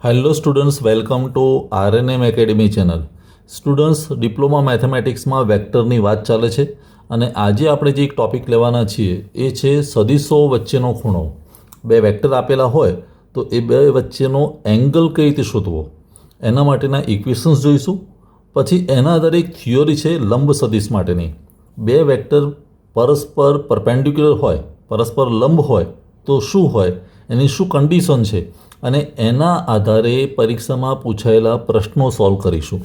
Hello students, welcome to RNM academy channel. Students, diploma મેથેમેટિક્સમાં વેક્ટરની વાત ચાલે છે અને આજે આપણે જે એક ટૉપિક લેવાના છીએ એ છે સદીશો વચ્ચેનો ખૂણો. બે વેક્ટર આપેલા હોય તો એ બે વચ્ચેનો એંગલ કઈ રીતે શોધવો એના માટેના ઇક્વેશન્સ જોઈશું. પછી એના આધારે એક થિયોરી છે લંબ સદીશ માટેની. બે વેક્ટર પરસ્પર પરપેન્ડિક્યુલર હોય, પરસ્પર લંબ હોય તો શું હોય, એની શું કન્ડિશન છે અને એના આધારે પરીક્ષામાં પૂછાયેલા પ્રશ્નો સોલ્વ કરીશું.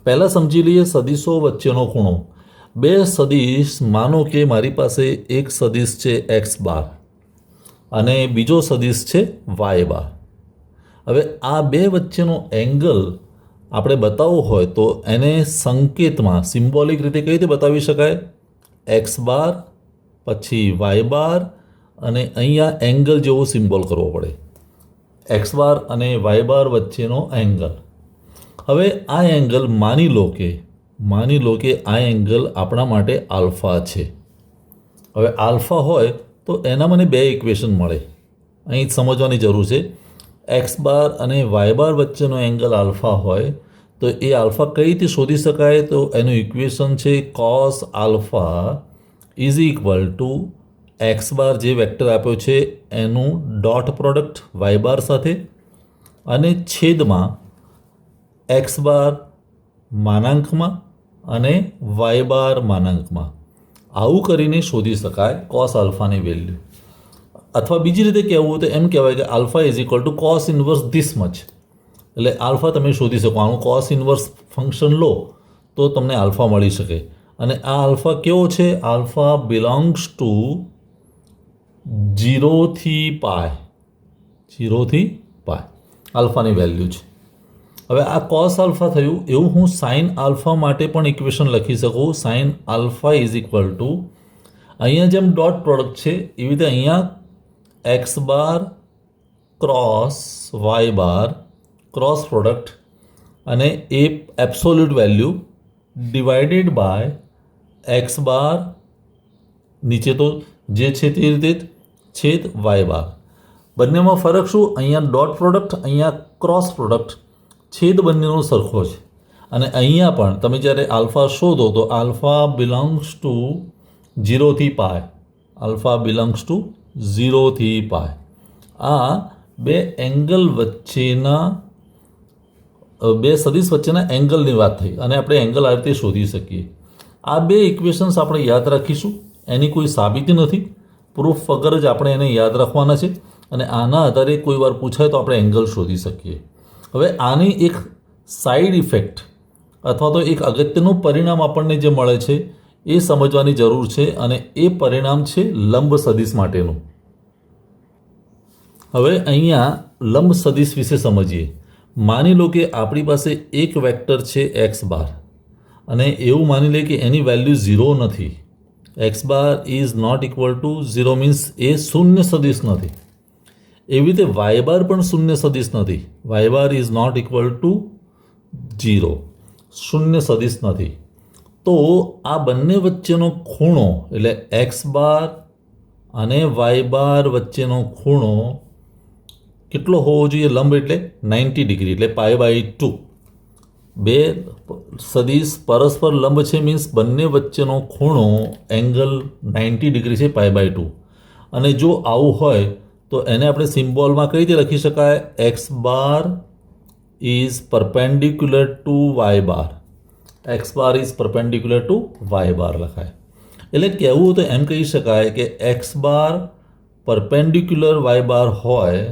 પહેલાં સમજી લઈએ સદીશો વચ્ચેનો ખૂણો. બે સદીશ, માનો કે મારી પાસે એક સદીશ છે એક્સ બાર અને બીજો સદીશ છે વાય બાર. હવે આ બે વચ્ચેનો એંગલ આપણે બતાવવો હોય તો એને સંકેતમાં સિમ્બોલિક રીતે કઈ રીતે બતાવી શકાય? એક્સ બાર પછી વાય બાર અને અહીંયા એંગલ જેવો સિમ્બોલ કરવો પડે. એક્સ બાર અને વાય બાર વચ્ચેનો એંગલ. હવે આ એંગલ માની લો કે આ એંગલ આપણા માટે આલ્ફા છે. હવે આલ્ફા હોય તો એના મને બે ઇક્વેશન મળે. અહીં સમજવાની જરૂર છે. એક્સ બાર અને વાય બાર વચ્ચેનો એંગલ આલ્ફા હોય તો એ આલ્ફા કઈ રીતે શોધી શકાય? તો એનું ઇક્વેશન છે cos alpha is equal to X bar જે વેક્ટર આપ્યો છે એનું ડોટ પ્રોડક્ટ વાય બાર સાથે અને છેદમાં એક્સ બાર માનાંકમાં અને વાય બાર માનાંકમાં. આવું કરીને શોધી શકાય કોસ આલ્ફાની વેલ્યુ. અથવા બીજી રીતે કહેવું હોય તો એમ કહેવાય કે alpha is equal to cos inverse this much. એટલે આલ્ફા તમે શોધી શકો. આનું કોસ ઇન્વર્સ ફંક્શન લો તો તમને આલ્ફા મળી શકે. અને આ આલ્ફા કેવો છે? આલ્ફા બિલોંગ્સ ટુ 0 થી પાય. આલ્ફાની વેલ્યુ છે. હવે આ કોસ આલ્ફા થયું. એવું હું સાઇન આલ્ફા માટે પણ ઇક્વેશન લખી શકું. Sine alpha is equal to અહીંયા જેમ ડોટ પ્રોડક્ટ છે એવી રીતે અહીંયા X bar cross Y bar cross product અને એ absolute value divided by X bar, નીચે તો જે છે તે રીતે છેદ વાય બાર. બંનેમાં ફરક શું? અહીંયા ડોટ પ્રોડક્ટ, અહીંયા ક્રોસ પ્રોડક્ટ. છેદ બંનેનો સરખો છે. અને અહીંયા પણ તમે જ્યારે આલ્ફા શોધો તો આલ્ફા બિલોંગ્સ ટુ 0 થી પાય. આ બે એંગલ વચ્ચેના બે સદીશ વચ્ચેના એંગલની વાત થઈ અને આપણે એંગલ આ રીતે શોધી શકીએ. આ બે ઇક્વેશન્સ આપણે યાદ રાખીશું. એની કોઈ સાબિતી નથી, પ્રૂફ વગર જ આપણે એને યાદ રાખવાના છે અને આના આધારે કોઈ વાર પૂછાય તો આપણે એંગલ શોધી શકીએ. હવે આની એક સાઈડ ઇફેક્ટ અથવા તો એક અગત્યનું પરિણામ આપણને જે મળે છે એ સમજવાની જરૂર છે અને એ પરિણામ છે લંબ સદીશ માટેનું. હવે અહીંયા લંબ સદીશ વિશે સમજીએ. માની લો કે આપણી પાસે એક વેક્ટર છે એક્સ બાર અને એવું માની લે કે એની વેલ્યુ 0 નથી. X bar is not equal to 0 means એ શૂન્ય સદીશ નથી. એવી રીતે વાય બાર પણ શૂન્ય સદીશ નથી. Y bar is not equal to 0, શૂન્ય સદીશ નથી. તો આ બંને વચ્ચેનો ખૂણો એટલે એક્સ બાર અને વાય બાર વચ્ચેનો ખૂણો કેટલો હોવો જોઈએ? લંબ એટલે 90 ડિગ્રી એટલે π/2. બે સદીશ પરસ્પર લંબ છે મીન્સ બંને વચ્ચેનો ખૂણો એંગલ 90 ડિગ્રી છે π/2. અને જો આવું હોય તો એને આપણે સિમ્બોલમાં કઈ રીતે લખી શકાય? X bar is perpendicular to Y bar. X bar is perpendicular to Y bar લખાય. એટલે કહેવું તો એમ કહી શકાય કે x bar perpendicular Y bar હોય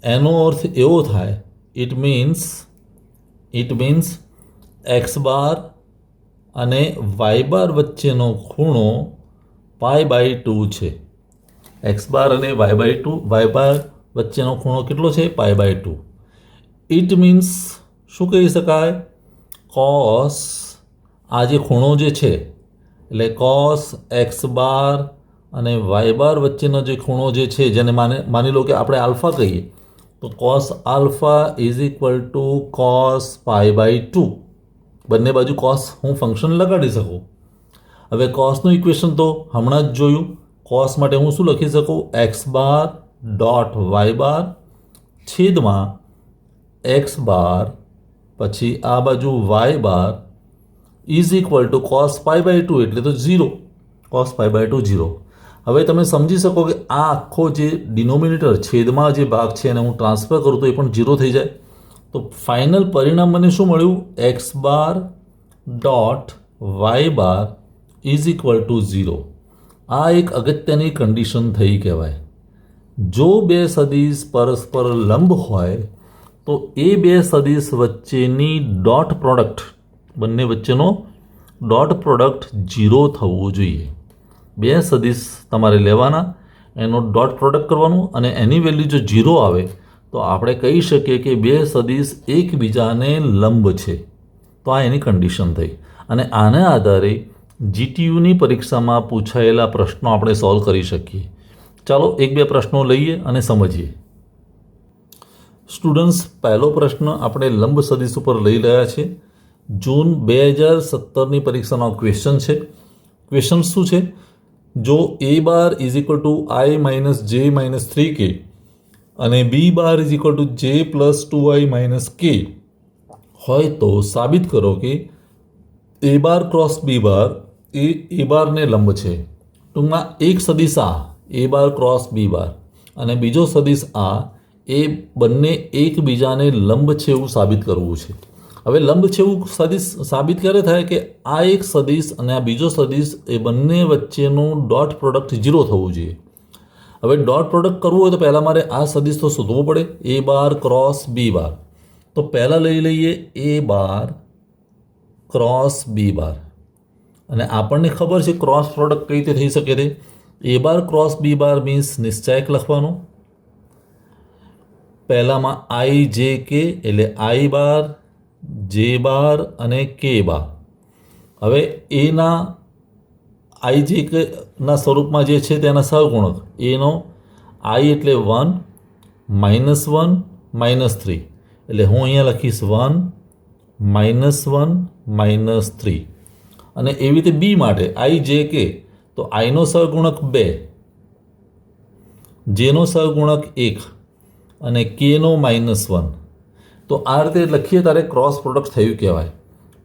એનો અર્થ એવો થાય ઇટ મીન્સ એક્સ બાર અને વાય બાર વચ્ચેનો ખૂણો π/2 છે. એક્સ બાર અને વાય બાર વચ્ચેનો ખૂણો કેટલો છે? π/2. ઇટ મીન્સ શું કહી શકાય? કોસ આ જે ખૂણો જે છે એટલે કોસ એક્સ બાર અને વાય બાર વચ્ચેનો જે ખૂણો જે છે જેને માની લો કે આપણે આલ્ફા કહીએ તો cos alpha is equal to cos π/2. બંને બાજુ કોસ હું ફંક્શન લગાડી શકું. હવે કોસનું ઇક્વેશન તો હમણાં જ જોયું. કોસ માટે હું શું લખી શકું? X bar dot y bar છેદમાં એક્સ બાર પછી આ બાજુ y bar is equal to cos pi by two એટલે તો 0, કોસ પાઈ બાય ટુ 0. હવે તમે સમજી શકો કે આ આખો જે ડિનોમિનેટર છેદમાં જે ભાગ છે એને હું ટ્રાન્સફર કરું તો એ પણ 0 થઈ જાય. તો ફાઇનલ પરિણામ મને શું મળ્યું? X bar dot y bar is equal to 0. આ એક અગત્યની કન્ડિશન થઈ કહેવાય. જો બે સદિશ પરસ્પર લંબ હોય તો એ બે સદિશ વચ્ચેની ડોટ પ્રોડક્ટ, બંને વચ્ચેનો ડોટ પ્રોડક્ટ 0 થવું જોઈએ. બે સદિશ તમારે લેવાના, એનો ડોટ પ્રોડક્ટ કરવાનું અને એની વેલ્યુ જો 0 આવે તો આપણે કહી શકીએ કે બે સદિશ એકબીજાને લંબ છે. તો આ એની કન્ડિશન થઈ. અને આના આધારે જીટીયુની પરીક્ષામાં પૂછાયેલા પ્રશ્નો આપણે સોલ્વ કરી શકીએ. ચાલો એક બે પ્રશ્નો લઈએ અને સમજીએ. સ્ટુડન્ટ્સ, પહેલો પ્રશ્ન આપણે લંબ સદિશ ઉપર લઈ રહ્યા છે. જૂન 2017ની પરીક્ષાનો ક્વેશ્ચન છે. ક્વેશ્ચન શું છે? જો a bar is equal two i minus જે માઇનસ 3k અને b bar is equal two જે પ્લસ 2i માઇનસ k હોય તો સાબિત કરો કે a bar cross b bar A a બારને લંબ છે. ટૂંકમાં એક સદિશ આ a બાર ક્રોસ b બાર અને બીજો સદિશ આ એ બંને એકબીજાને લંબ છે એવું સાબિત કરવું છે. હવે લંબ છે એવું સદિશ સાબિત ક્યારે થાય કે આ એક સદિશ અને આ બીજો સદિશ એ બંને વચ્ચેનું ડોટ પ્રોડક્ટ 0 થવું જોઈએ. હવે ડોટ પ્રોડક્ટ કરવું હોય તો પહેલાં મારે આ સદિશ તો શોધવો પડે, a બાર ક્રોસ b બાર. તો પહેલાં લઈ લઈએ a બાર ક્રોસ b બાર અને આપણને ખબર છે ક્રોસ પ્રોડક્ટ કઈ રીતે થઈ શકે છે. a bar cross b bar means નિશ્ચાયક લખવાનો. પહેલામાં i જે કે એટલે i બાર જે બાર અને કે બાર. હવે એના આઈ જે કે ના સ્વરૂપમાં જે છે તેના સહગુણક એનો આઈ એટલે 1 માઇનસ 1 માઇનસ 3 એટલે હું અહીંયા લખીશ 1 માઇનસ 1 માઇનસ 3. અને એવી રીતે બી માટે આઈ જે કે તો આઈનો સહગુણક 2, જેનો સહગુણક 1 અને કેનો માઇનસ 1. તો આ રીતે લખીએ ત્યારે ક્રોસ પ્રોડક્ટ થયું કહેવાય.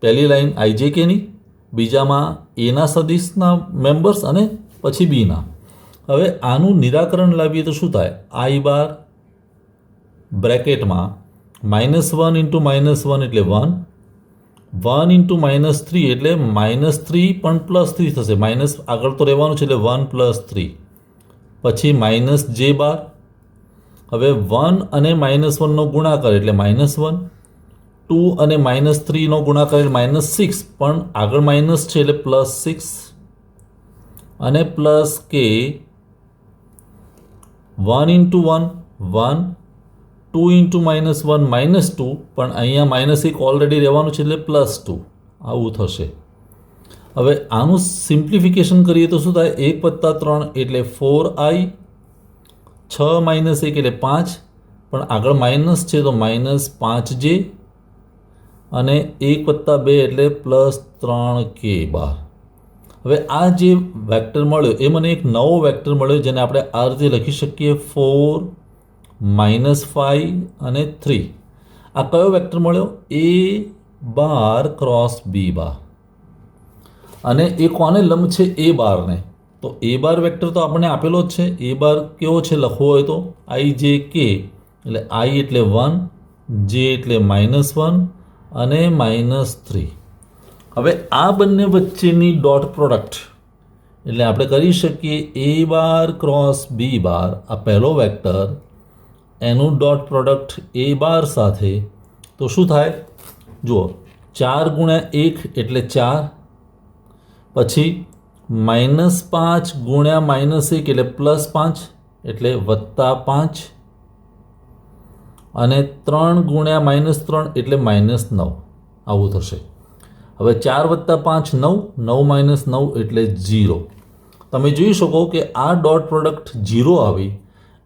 પહેલી લાઈન આઈ જે કેની, બીજામાં એના સદિશના મેમ્બર્સ અને પછી બીના. હવે આનું નિરાકરણ લાવીએ તો શું થાય? આઈ બાર બ્રેકેટમાં -1 ઇન્ટુ -1 એટલે 1, 1 ઇન્ટુ -3 એટલે -3 પણ +3 થશે. માઇનસ આગળ તો રહેવાનું છે એટલે 1 + 3 પછી માઇનસ જે બાર. હવે 1 અને -1નો ગુણાકાર એટલે -1, 2 અને -3નો ગુણાકાર એટલે -6 પણ આગળ માઇનસ છે એટલે +6 અને પ્લસ કે 1 ઇન્ટુ 1 1, 2 ઇન્ટુ -1 -2 પણ અહીંયા -1 ઓલરેડી રહેવાનું છે એટલે +2 આવું થશે. હવે આનું સિમ્પ્લિફિકેશન કરીએ તો શું થાય? 1 + 3 એટલે 4i, 6 - 1 એટલે 5 પણ આગળ માઇનસ છે તો -5j અને 1 + 2 એટલે +3k બાર. હવે આ જે વેક્ટર મળ્યો એ મને એક નવો વેક્ટર મળ્યો જેને આપણે આ રીતે લખી શકીએ 4 -5 અને 3. આ કયો વેક્ટર મળ્યો? a બાર ક્રોસ b બાર અને એ કોને લંબ છે? a બારને. તો a બાર વેક્ટર તો આપણને આપેલો જ છે. a બાર કેવો છે લખવો હોય તો i જે કે એટલે i એટલે 1, j એટલે -1 અને -3. હવે આ બંને વચ્ચેની ડોટ પ્રોડક્ટ એટલે આપણે કરી શકીએ a બાર ક્રોસ b બાર, આ પહેલો વેક્ટર એનું ડોટ પ્રોડક્ટ a બાર સાથે. તો શું થાય? જુઓ, 4 × 1 એટલે 4, પછી -5 × -1 એટલે +5 એટલે +5 અને 3 × -3 એટલે -9 આવું થશે. હવે 4 + 5 9, 9 - 9 એટલે 0. તમે જોઈ શકો કે આ ડોટ પ્રોડક્ટ 0 આવી.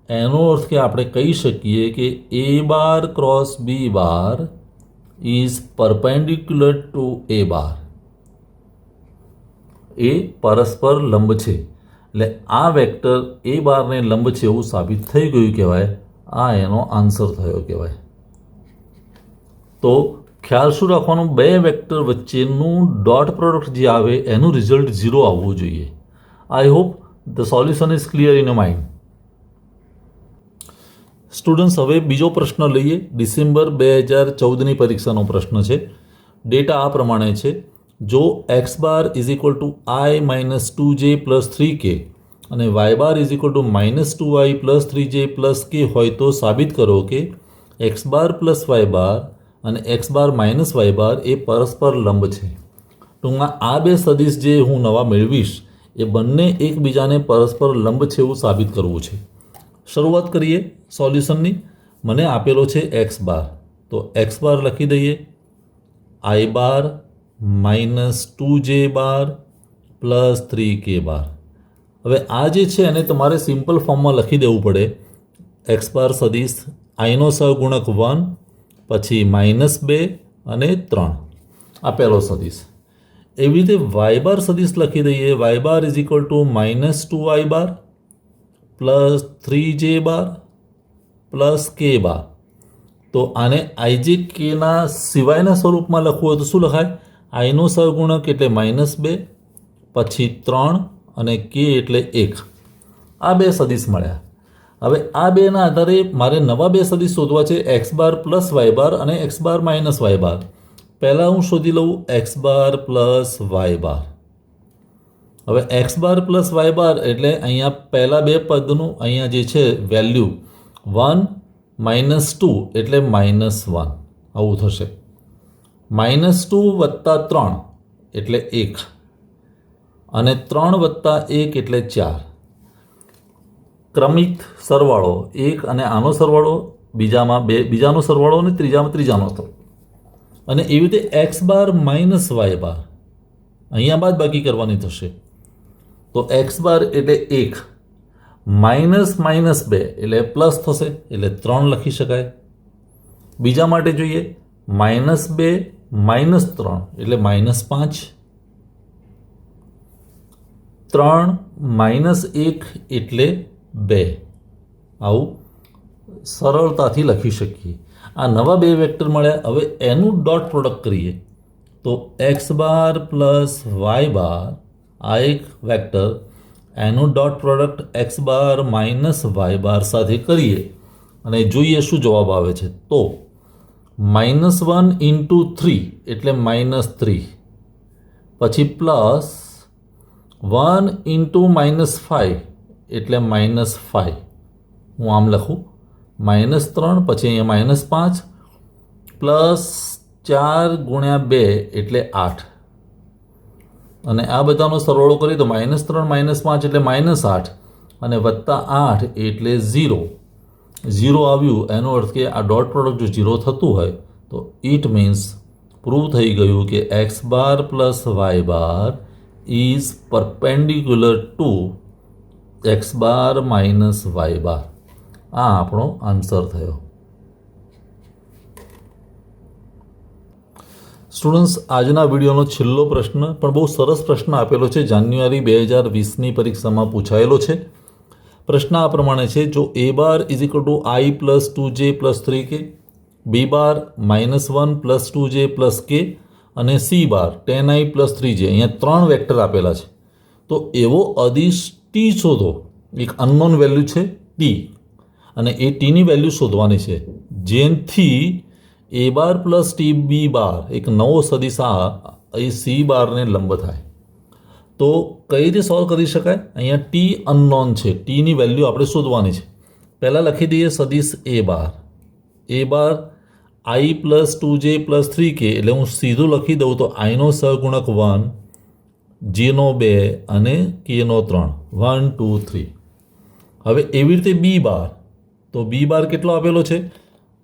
એનો અર્થ કે આપણે કહી શકીએ કે a bar cross b bar is perpendicular to a bar. એ પરસ્પર લંબ છે એટલે આ વેક્ટર a બારને લંબ છે એવું સાબિત થઈ ગયું કહેવાય. આ એનો આન્સર થયો કહેવાય. તો ખ્યાલ શું રાખવાનો, બે વેક્ટર વચ્ચેનું ડોટ પ્રોડક્ટ જે આવે એનું રિઝલ્ટ 0 આવવું જોઈએ. I hope the solution is clear in a mind. Students, હવે બીજો પ્રશ્ન લઈએ. ડિસેમ્બર 2014ની પરીક્ષાનો પ્રશ્ન છે. ડેટા આ પ્રમાણે છે. જો x bar is equal to i minus 2j plus 3k અને y bar is equal to minus 2i plus 3j plus k હોય તો સાબિત કરો કે x bar plus Y bar અને x bar minus Y bar એ પરસ્પર લંબ છે. ટૂંકમાં આ બે સદિશ જે હું નવા મેળવીશ એ બંને એકબીજાને પરસ્પર લંબ છે એવું સાબિત કરવું છે. શરૂઆત કરીએ સોલ્યુશનની. મને આપેલો છે એક્સ બાર, તો એક્સ બાર લખી દઈએ. આઈ બાર માઇનસ 2j બાર પ્લસ 3k બાર. હવે આ જે છે એને તમારે સિમ્પલ ફોર્મમાં લખી દેવું પડે. એક્સ બાર સદિશ આઈનો સહગુણક 1 પછી -2 અને 3 આ પહેલો સદિશ. એવી રીતે વાય બાર સદિશ લખી દઈએ. Y bar is equal to -2i bar plus 3j bar plus k bar. તો આને આઈજે કેના સિવાયના સ્વરૂપમાં લખવું હોય તો શું લખાય? આઈનો સહગુણક એટલે -2 પછી 3 અને k એટલે 1. આ બે સદિશ મળ્યા. હવે આ બેના આધારે મારે નવા બે સદિશ શોધવા છે, x bar plus Y bar અને એક્સ બાર માઇનસ વાય બાર. પહેલાં હું શોધી લઉં એક્સ બાર પ્લસ વાય બાર. હવે એક્સ બાર પ્લસ વાય બાર એટલે અહીંયા પહેલાં બે પદનું અહીંયા જે છે વેલ્યુ 1 -2 એટલે -1 આવું થશે. -2 વત્તા 3 એટલે 1 અને 3 વત્તા 1 એટલે 4. ક્રમિક સરવાળો 1 અને આનો સરવાળો, બીજાનો સરવાળો અને ત્રીજાનો સરવાળો. અને એવી રીતે એક્સ બાર માઇનસ વાય બાર અહીંયા બાદ બાકી કરવાની થશે. તો એક્સ બાર એટલે 1 -2 એટલે પ્લસ થશે એટલે 3 લખી શકાય. બીજા માટે જોઈએ -2 -3 એટલે -5. 3 -1 એટલે 2. આવું સરળતાથી લખી શકીએ. આ નવા બે વેક્ટર મળ્યા. હવે એનું ડોટ પ્રોડક્ટ કરીએ તો x bar plus Y bar આ એક વેક્ટર, એનું dot product x bar minus Y બાર સાથે કરીએ અને જોઈએ શું જવાબ આવે છે. તો -1 ઇન્ટુ 3 એટલે -3 પછી પ્લસ 1 ઇન્ટુ -5 એટલે -5. હું આમ લખું -3 પછી અહીંયા -5 પ્લસ 4 ગુણ્યા 2 એટલે 8 અને આ બધાનો સરવાળો કરીએ તો -3 -5 એટલે -8 અને વત્તા 8 એટલે 0. 0 આવ્યું એનો અર્થ કે આ ડોટ પ્રોડક્ટ જો 0 થતું હોય તો ઇટ મીન્સ પ્રૂવ થઈ ગયું કે x bar plus Y bar is perpendicular to X bar minus Y bar. આ આપણો આન્સર થયો. સ્ટુડન્ટ્સ, આજના વિડીયોનો છેલ્લો પ્રશ્ન પણ બહુ સરસ પ્રશ્ન આપેલો છે. જાન્યુઆરી 2020ની પરીક્ષામાં પૂછાયેલો છે. પ્રશ્ન આ પ્રમાણે છે. જો a bar is equal two i plus 2j plus 3k, b bar -1 plus 2j plus k અને c બાર 10i પ્લસ 3j, અહીંયા 3 વેક્ટર આપેલા છે. તો એવો અદિશ t શોધો. એક અનનોન વેલ્યુ છે t અને એ ટીની વેલ્યુ શોધવાની છે જેથી a bar plus T B bar એક નવો સદિશ એ સી બારને લંબ થાય. તો કઈ રીતે સોલ્વ કરી શકાય? અહીંયા ટી અનનોન છે, ટીની વેલ્યુ આપણે શોધવાની છે. પહેલાં લખી દઈએ સદિશ a bar i plus 2j plus 3k એટલે હું સીધું લખી દઉં તો આઈનો સહગુણક 1, જેનો 2 અને કેનો 3, 1 2 3. હવે એવી રીતે બી બાર, તો બી બાર કેટલો આપેલો છે?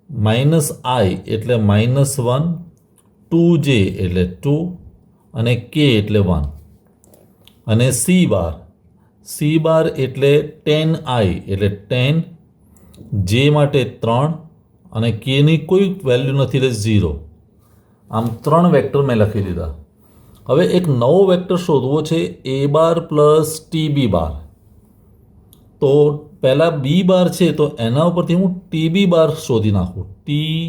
-i એટલે -1, 2j એટલે 2 અને k એટલે 1 અને સી બાર એટલે 10i એટલે 10, જે માટે 3 અને kની કોઈ વેલ્યુ નથી એટલે 0. આમ 3 વેક્ટર મેં લખી દીધા. હવે એક નવો વેક્ટર શોધવો છે a bar plus T B bar. તો પહેલાં બી બાર છે તો એના ઉપરથી હું ટી બી બાર શોધી નાખું. ટી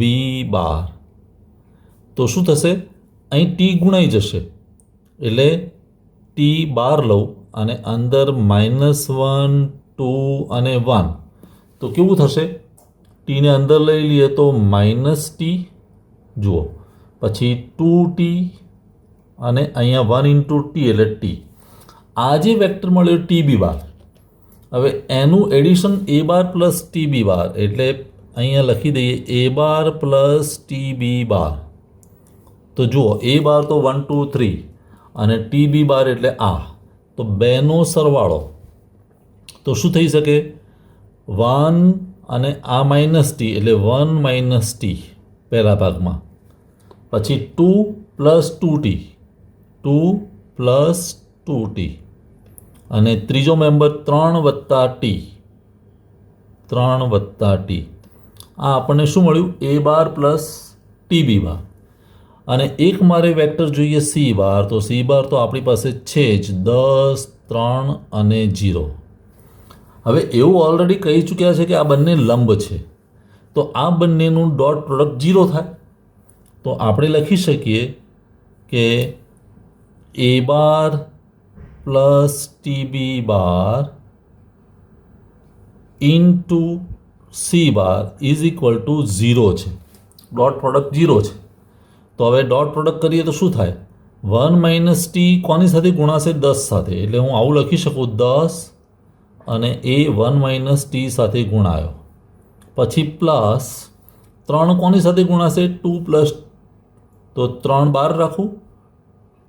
બી બાર તો શું થશે, અહીં ટી ગુણાઈ જશે એટલે ટી બાર લઉં અને અંદર -1, 2 અને 1, તો કેવું થશે, ટીને અંદર લઈ લઈએ તો -t, જુઓ, પછી 2t અને અહીંયા 1 × t એટલે t. આ જે વેક્ટર મળ્યો TB બાર, હવે એનું addition A bar plus TB બાર, એટલે અહીંયા લખી દઈએ A બાર પ્લસ TB બાર. તો જુઓ, A બાર તો 1, 2, 3 અને TB બાર એટલે આ, તો બેનો સરવાળો. તો શું થઈ શકે, 1 અને આ -t એટલે 1 - t પહેલા ભાગમાં, પછી 2 + 2t, 2 + 2t, અને ત્રીજો મેમ્બર 3 + t, 3 + t. આ આપણને શું મળ્યું, A બાર પ્લસ TB બાર. અને એક મારે વેક્ટર જોઈએ C બાર, તો C બાર તો આપણી પાસે છે જ 10, 3 અને 0. હવે એવું ઓલરેડી કહી ચૂક્યા છે કે આ બંને લંબ છે, તો આ બંનેનું ડોટ પ્રોડક્ટ 0 થાય. તો આપણે લખી શકીએ કે A bar plus TB bar into C bar is equal to 0 છે. ડોટ પ્રોડક્ટ 0 છે. તો હવે ડોટ પ્રોડક્ટ કરીએ તો શું થાય, 1 - t કોની સાથે ગુણાશે, 10 સાથે, એટલે હું આવું લખી શકું, 10 અને એ 1 - t સાથે ગુણાયો, પછી પ્લસ 3 કોની સાથે ગુણાશે, 2 + તો 3 બાર રાખું,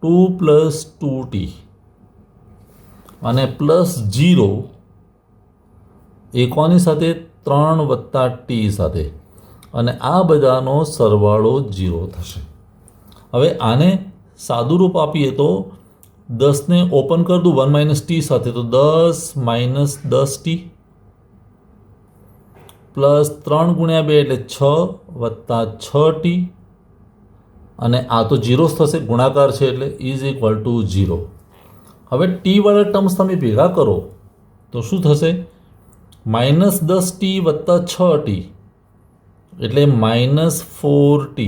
2 + 2t અને પ્લસ 0 એ કોની સાથે, 3 + t સાથે, અને આ બધાનો સરવાળો 0 થશે. હવે આને સાદું રૂપ આપીએ તો 10ને ઓપન કરી દઉં 1 - t સાથે, તો 10 - 10t પ્લસ 3 × 2 એટલે 6 + 6t, અને આ તો 0 થશે, ગુણાકાર છે એટલે ઇઝ ઇક્વલ ટુ 0. હવે ટી વાળા ટર્મ્સ તમે ભેગા કરો તો શું થશે, -10t + 6t એટલે -4t,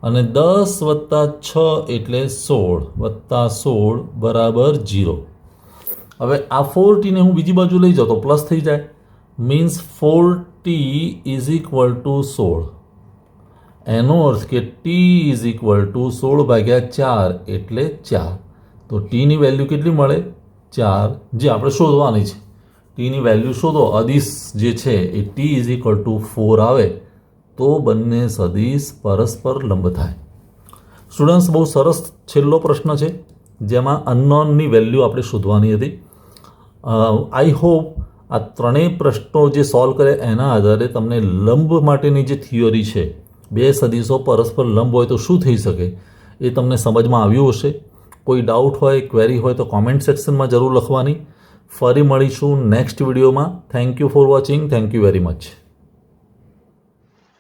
અને 10 + 6 એટલે 16 + 16 બરાબર 0. હવે આ 4t ને હું બીજી બાજુ લઈ જાઉં તો પ્લસ થઈ જાય, means 4t is equal two 16. એનો અર્થ કે t ઇઝ ઇક્વલ ટુ 16/4 એટલે 4. તો ટીની વેલ્યુ કેટલી મળે, 4, જે આપણે શોધવાની છે. ટીની વેલ્યુ શોધો, અદિશ જે છે એ t ઇઝ ઇક્વલ ટુ 4 આવે તો બંને સદિશ પરસ્પર લંબ થાય. સ્ટુડન્ટ્સ, બહુ સરસ છેલ્લો પ્રશ્ન છે જેમાં અનનોનની વેલ્યુ આપણે શોધવાની હતી. આઈ હોપ આ ત્રણેય પ્રશ્નો જે સોલ્વ કરે એના આધારે તમને લંબ માટેની જે થિયરી છે, બે સદિશો પરસ્પર લંબ હોય તો શું થઈ શકે, એ તમને સમજમાં આવ્યું હશે. કોઈ ડાઉટ હોય, ક્વેરી હોય તો કોમેન્ટ સેક્શનમાં જરૂર લખવાની. ફરી મળીશું next video. Thank you for watching. Thank you very much.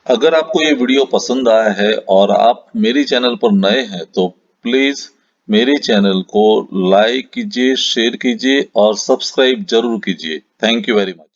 अगर आपको ये वीडियो पसंद आया है और आप मेरी चैनल पर नए हैं तो प्लीज मेरे चैनल को लाइक कीजिए, शेयर कीजिए और सब्सक्राइब जरूर कीजिए. Thank you very much.